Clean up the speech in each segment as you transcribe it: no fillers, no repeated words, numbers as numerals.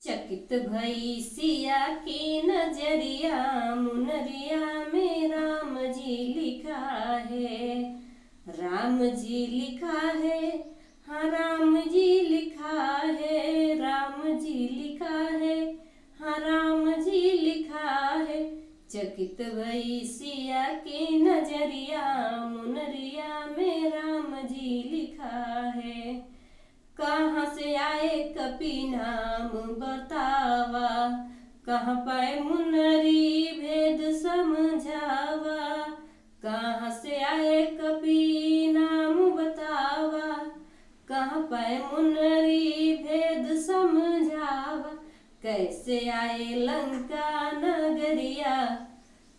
चकित भई सिया की नजरिया, मुनरिया में राम जी लिखा है। राम जी लिखा है, हाँ राम जी लिखा है। राम जी लिखा है, हाँ राम जी लिखा है। चकित भई सिया की नजरिया, मुनरिया में राम जी लिखा है। कहाँ से आए कपि नाम बतावा, कहाँ पाए मुनरी भेद समझावा। कहाँ से आए कपि नाम बतावा, कहाँ पाए मुनरी भेद समझावा। कैसे आए लंका नगरिया,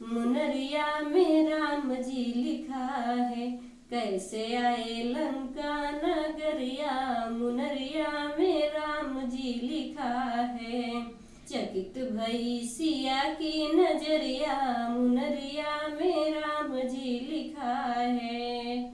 मुनरिया में राम जी लिखा है। कैसे आए लंका नगरिया, मुनरिया में राम जी लिखा है। चकित भई सिया की नजरिया, मुनरिया में राम जी लिखा है।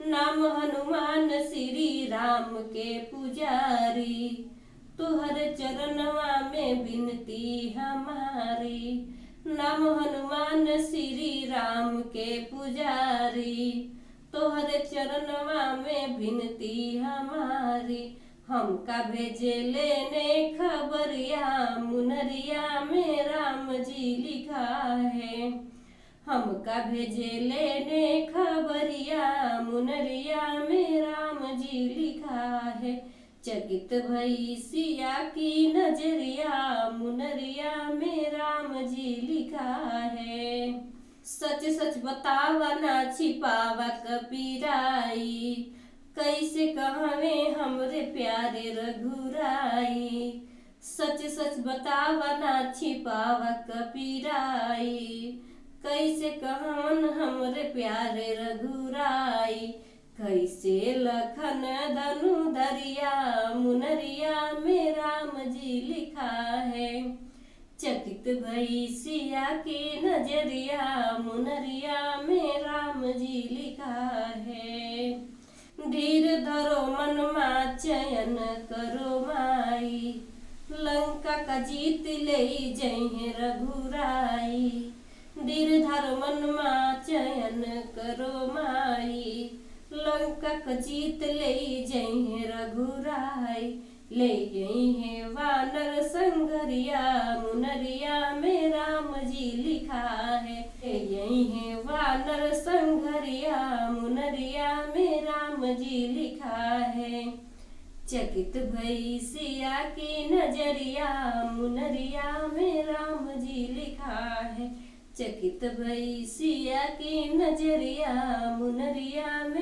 नाम हनुमान श्री राम के पुजारी, तुहर चरणवा में विनती हमारी। नाम हनुमान श्री राम के पुजारी, तोहर चरणवा में विनती हमारी। हमका भेजे लेने खबरिया, मुनरिया में राम जी लिखा है। हमका भेजे लेने खबरिया, मुनरिया में राम जी लिखा है। चकित भई सिया की नजरिया, मुनरिया में राम जी लिखा है। सच सच बतावा ना छिपावा कबीराई, कैसे कहवे हमरे प्यारे रघुराई। सच सच बतावा ना छिपावा कबीराई, कैसे कहन हमरे प्यारे रघुराई। कैसे लखन धनु धरिया, मुनरिया में राम जी लिखा है। चकित भई सिया की नजरिया, मुनरिया में राम जी लिखा है। धीर धरो मनमा चयन करो माई, लंका का जीत ले जय रघुराई। धीर धरो मनमा चयन करो माई, लंका का जीत ले जय रघुराई। ले गई है वानर संगरिया, मुनरिया में राम जी लिखा है। ले गई है वानर संगरिया, मुनरिया में राम जी लिखा है। चकित भई सिया की नजरिया, मुनरिया में राम जी लिखा है। चकित भई सिया की नजरिया, मुनरिया में